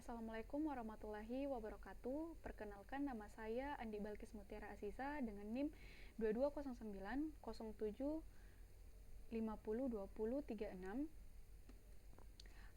Assalamualaikum warahmatullahi wabarakatuh. Perkenalkan, nama saya Andi Balkis Mutiara Aziza dengan NIM 2209 07 50 20 36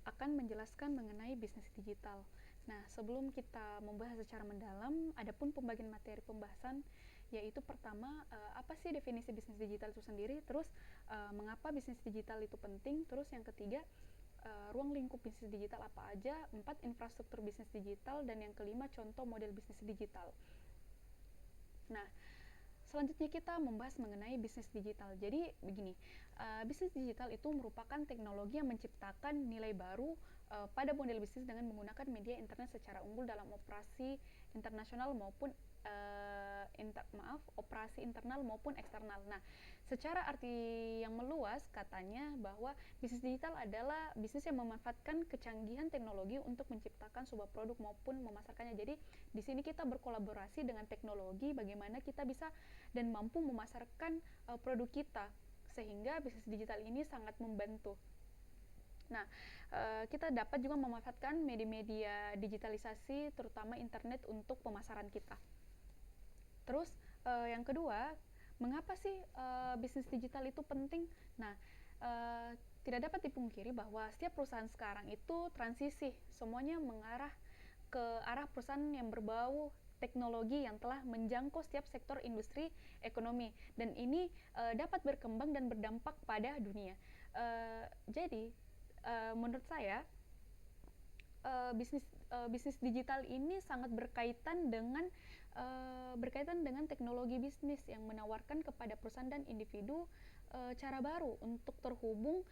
akan menjelaskan mengenai bisnis digital. Nah, sebelum kita membahas secara mendalam, adapun pembagian materi pembahasan yaitu pertama, apa sih definisi bisnis digital itu sendiri, terus mengapa bisnis digital itu penting, terus yang ketiga, ruang lingkup bisnis digital apa aja, 4 infrastruktur bisnis digital, dan yang kelima contoh model bisnis digital. Nah, selanjutnya kita membahas mengenai bisnis digital. Jadi begini, bisnis digital itu merupakan teknologi yang menciptakan nilai baru pada model bisnis dengan menggunakan media internet secara unggul dalam operasi internasional maupun operasi internal maupun eksternal. Nah, secara arti yang meluas katanya bahwa bisnis digital adalah bisnis yang memanfaatkan kecanggihan teknologi untuk menciptakan sebuah produk maupun memasarkannya. Jadi di sini kita berkolaborasi dengan teknologi, bagaimana kita bisa dan mampu memasarkan produk kita, sehingga bisnis digital ini sangat membantu. Nah, kita dapat juga memanfaatkan media-media digitalisasi, terutama internet, untuk pemasaran kita. Terus yang kedua, mengapa sih bisnis digital itu penting? Nah, tidak dapat dipungkiri bahwa setiap perusahaan sekarang itu transisi, semuanya mengarah ke arah perusahaan yang berbau teknologi yang telah menjangkau setiap sektor industri ekonomi, dan ini dapat berkembang dan berdampak pada dunia. Jadi menurut saya bisnis digital ini sangat berkaitan dengan teknologi bisnis yang menawarkan kepada perusahaan dan individu cara baru untuk terhubung,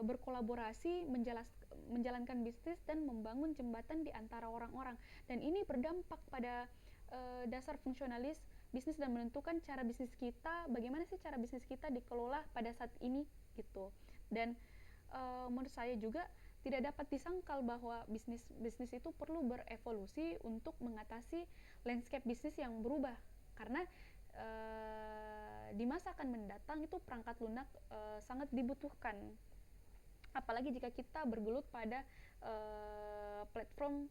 berkolaborasi, menjalankan bisnis dan membangun jembatan di antara orang-orang. Dan ini berdampak pada dasar fungsionalis bisnis dan menentukan cara bisnis kita, bagaimana sih cara bisnis kita dikelola pada saat ini gitu. Dan menurut saya juga tidak dapat disangkal bahwa bisnis itu perlu berevolusi untuk mengatasi landscape bisnis yang berubah, karena di masa akan mendatang itu perangkat lunak sangat dibutuhkan, apalagi jika kita bergelut pada platform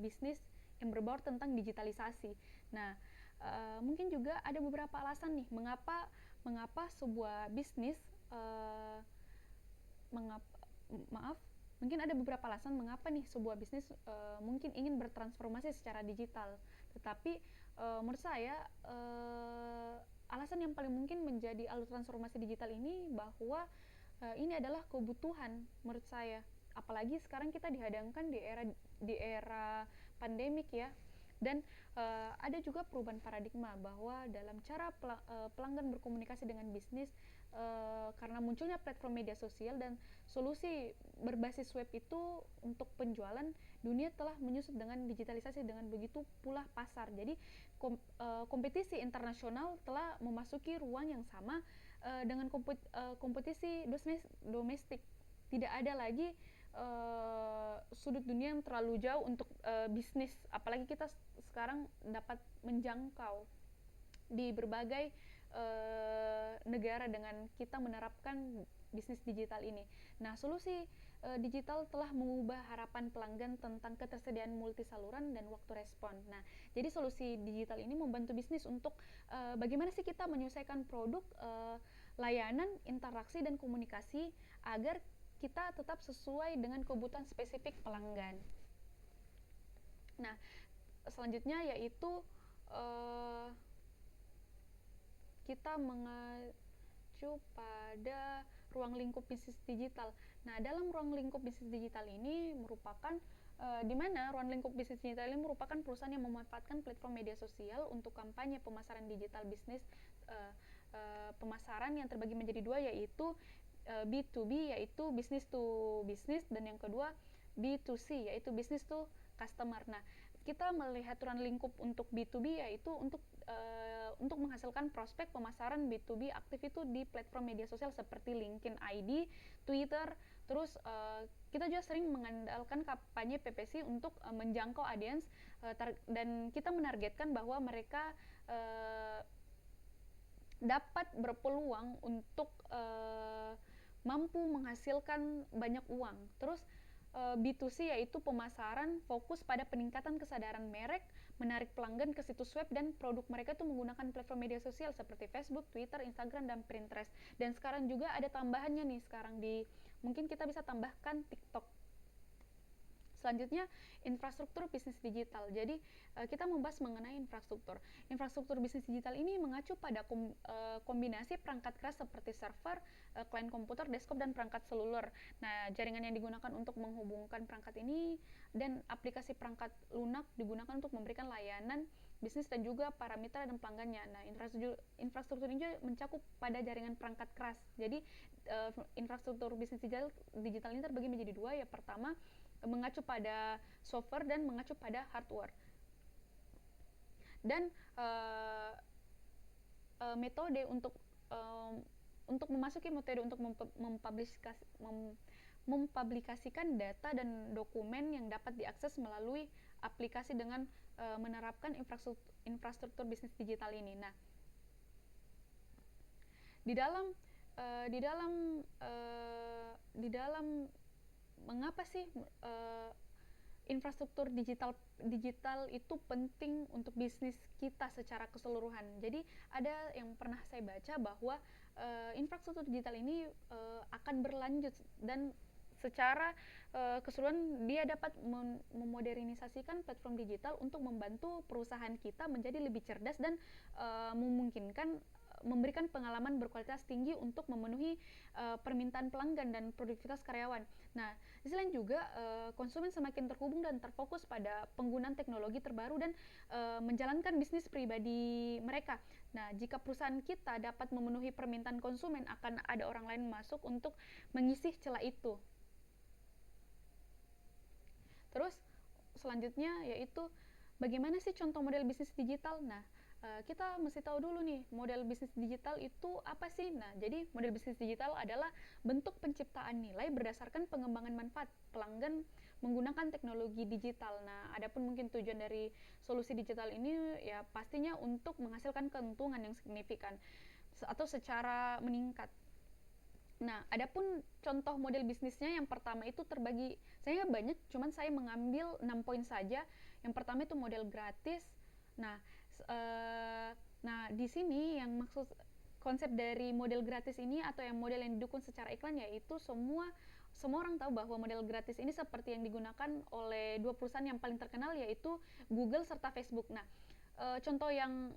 bisnis yang berbaur tentang digitalisasi. Nah, mungkin juga ada beberapa alasan nih mengapa sebuah bisnis mungkin ada beberapa alasan mengapa nih sebuah bisnis mungkin ingin bertransformasi secara digital. Tetapi menurut saya alasan yang paling mungkin menjadi alur transformasi digital ini bahwa ini adalah kebutuhan menurut saya. Apalagi sekarang kita dihadangkan di era pandemik ya. Dan ada juga perubahan paradigma bahwa dalam cara pelanggan berkomunikasi dengan bisnis, karena munculnya platform media sosial dan solusi berbasis web itu untuk penjualan, dunia telah menyusut dengan digitalisasi, dengan begitu pula pasar. Jadi kompetisi internasional telah memasuki ruang yang sama dengan kompetisi domestik. Tidak ada lagi sudut dunia yang terlalu jauh untuk bisnis, apalagi kita sekarang dapat menjangkau di berbagai negara dengan kita menerapkan bisnis digital ini. Nah, solusi digital telah mengubah harapan pelanggan tentang ketersediaan multi saluran dan waktu respon. Nah, jadi solusi digital ini membantu bisnis untuk bagaimana sih kita menyelesaikan produk, layanan, interaksi dan komunikasi agar kita tetap sesuai dengan kebutuhan spesifik pelanggan. Nah, selanjutnya yaitu kita mengacu pada ruang lingkup bisnis digital. Nah, dalam ruang lingkup bisnis digital ini merupakan di mana ruang lingkup bisnis digital ini merupakan perusahaan yang memanfaatkan platform media sosial untuk kampanye pemasaran digital bisnis. Pemasaran yang terbagi menjadi dua, yaitu B2B, yaitu business to business, dan yang kedua B2C, yaitu business to customer. Nah, kita melihat ruang lingkup untuk B2B yaitu untuk menghasilkan prospek pemasaran B2B aktif itu di platform media sosial seperti LinkedIn ID, Twitter. Terus kita juga sering mengandalkan kampanye PPC untuk menjangkau audiens, dan kita menargetkan bahwa mereka dapat berpeluang untuk mampu menghasilkan banyak uang. Terus B2C, yaitu pemasaran fokus pada peningkatan kesadaran merek, menarik pelanggan ke situs web, dan produk mereka itu menggunakan platform media sosial seperti Facebook, Twitter, Instagram, dan Pinterest. Dan sekarang juga ada tambahannya nih, sekarang mungkin kita bisa tambahkan TikTok. Selanjutnya, infrastruktur bisnis digital. Jadi kita membahas mengenai infrastruktur. Infrastruktur bisnis digital ini mengacu pada kombinasi perangkat keras seperti server, klien komputer, desktop, dan perangkat seluler. Nah, jaringan yang digunakan untuk menghubungkan perangkat ini dan aplikasi perangkat lunak digunakan untuk memberikan layanan bisnis dan juga para mitra dan pelanggannya. Nah, infrastruktur ini mencakup pada jaringan perangkat keras. Jadi infrastruktur bisnis digital ini terbagi menjadi dua. Ya, pertama mengacu pada software dan mengacu pada hardware. Dan metode untuk memasuki metode untuk mempublikasikan data dan dokumen yang dapat diakses melalui aplikasi dengan menerapkan infrastruktur bisnis digital ini. Nah, di dalam mengapa sih infrastruktur digital itu penting untuk bisnis kita secara keseluruhan? Jadi ada yang pernah saya baca bahwa infrastruktur digital ini akan berlanjut dan secara keseluruhan dia dapat memodernisasikan platform digital untuk membantu perusahaan kita menjadi lebih cerdas dan memungkinkan memberikan pengalaman berkualitas tinggi untuk memenuhi permintaan pelanggan dan produktivitas karyawan. Nah, di sisi lain juga konsumen semakin terhubung dan terfokus pada penggunaan teknologi terbaru dan menjalankan bisnis pribadi mereka. Nah, jika perusahaan kita dapat memenuhi permintaan konsumen, akan ada orang lain masuk untuk mengisi celah itu. Terus selanjutnya yaitu bagaimana sih contoh model bisnis digital? Nah, kita mesti tahu dulu nih, model bisnis digital itu apa sih? Nah, jadi model bisnis digital adalah bentuk penciptaan nilai berdasarkan pengembangan manfaat pelanggan menggunakan teknologi digital. Nah, adapun mungkin tujuan dari solusi digital ini ya pastinya untuk menghasilkan keuntungan yang signifikan atau secara meningkat. Nah, adapun contoh model bisnisnya yang pertama itu terbagi, saya banyak, cuman saya mengambil 6 poin saja. Yang pertama itu model gratis. Nah, di sini yang maksud konsep dari model gratis ini atau yang model yang didukung secara iklan, yaitu semua orang tahu bahwa model gratis ini seperti yang digunakan oleh dua perusahaan yang paling terkenal, yaitu Google serta Facebook. Nah, contoh yang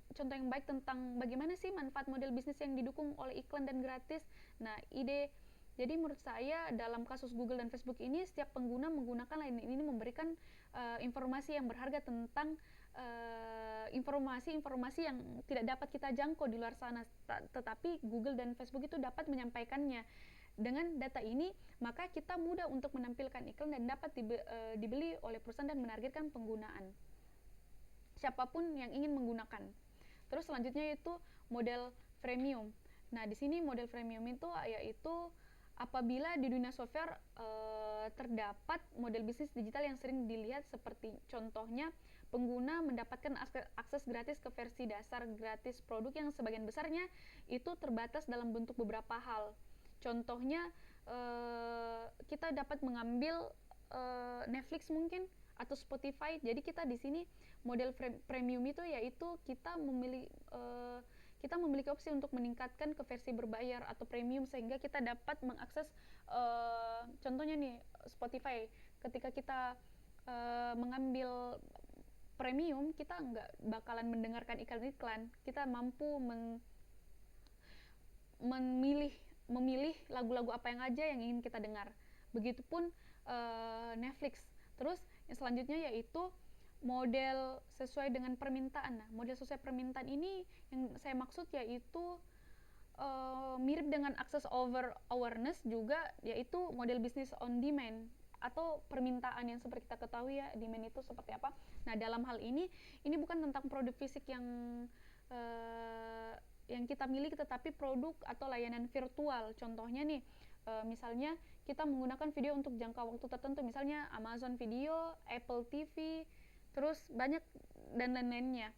baik tentang bagaimana sih manfaat model bisnis yang didukung oleh iklan dan gratis. Nah, jadi menurut saya dalam kasus Google dan Facebook ini, setiap pengguna menggunakan layanan ini memberikan informasi yang berharga tentang informasi-informasi yang tidak dapat kita jangkau di luar sana, tetapi Google dan Facebook itu dapat menyampaikannya. Dengan data ini, maka kita mudah untuk menampilkan iklan dan dapat dibeli oleh perusahaan dan menargetkan penggunaan siapapun yang ingin menggunakan. Terus selanjutnya itu model freemium. Nah, di sini model freemium itu yaitu apabila di dunia software terdapat model bisnis digital yang sering dilihat, seperti contohnya pengguna mendapatkan akses gratis ke versi dasar gratis produk yang sebagian besarnya itu terbatas dalam bentuk beberapa hal. Contohnya kita dapat mengambil Netflix mungkin atau Spotify. Jadi kita di sini model premium itu yaitu kita memiliki opsi untuk meningkatkan ke versi berbayar atau premium, sehingga kita dapat mengakses contohnya nih Spotify. Ketika kita mengambil premium, kita nggak bakalan mendengarkan iklan-iklan, kita mampu memilih lagu-lagu apa yang aja yang ingin kita dengar. Begitupun Netflix. Terus yang selanjutnya yaitu model sesuai dengan permintaan. Nah, model sesuai permintaan ini yang saya maksud yaitu mirip dengan access over awareness juga, yaitu model business on demand atau permintaan yang seperti kita ketahui ya, demand itu seperti apa. Nah, dalam hal ini bukan tentang produk fisik yang kita miliki, tetapi produk atau layanan virtual. Contohnya nih, misalnya kita menggunakan video untuk jangka waktu tertentu, misalnya Amazon Video, Apple TV, terus banyak dan lain-lainnya.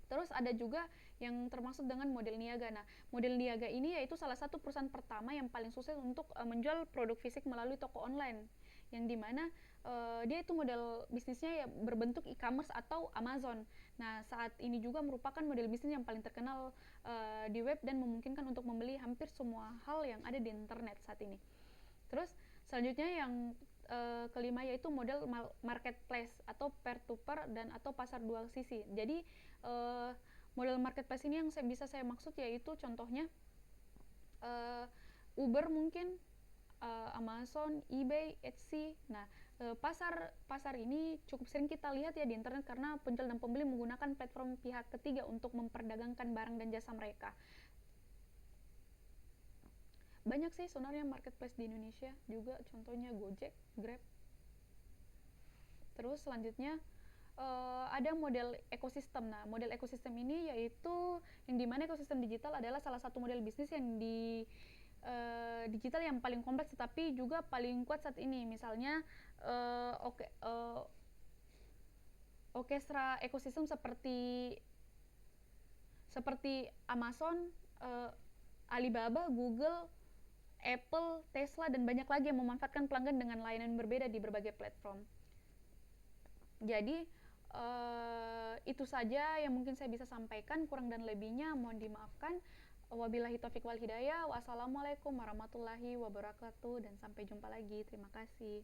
Terus ada juga yang termasuk dengan model niaga. Nah, model niaga ini yaitu salah satu perusahaan pertama yang paling sukses untuk menjual produk fisik melalui toko online, yang dimana dia itu model bisnisnya ya berbentuk e-commerce atau Amazon. Nah, saat ini juga merupakan model bisnis yang paling terkenal di web dan memungkinkan untuk membeli hampir semua hal yang ada di internet saat ini. Terus selanjutnya yang kelima yaitu model marketplace atau peer to peer dan atau pasar dua sisi. Jadi model marketplace ini yang saya maksud yaitu contohnya Uber mungkin, Amazon, eBay, Etsy. Nah, pasar ini cukup sering kita lihat ya di internet karena penjual dan pembeli menggunakan platform pihak ketiga untuk memperdagangkan barang dan jasa mereka. Banyak sih sebenarnya marketplace di Indonesia juga, contohnya Gojek, Grab. Terus selanjutnya ada model ekosistem. Nah, model ekosistem ini yaitu yang dimana ekosistem digital adalah salah satu model bisnis yang digital yang paling kompleks tetapi juga paling kuat saat ini. Misalnya orkestra ekosistem seperti Amazon, Alibaba, Google, Apple, Tesla dan banyak lagi yang memanfaatkan pelanggan dengan layanan berbeda di berbagai platform. Jadi itu saja yang mungkin saya bisa sampaikan, kurang dan lebihnya mohon dimaafkan. Wabillahi taufiq wal hidayah. Wassalamualaikum warahmatullahi wabarakatuh dan sampai jumpa lagi. Terima kasih.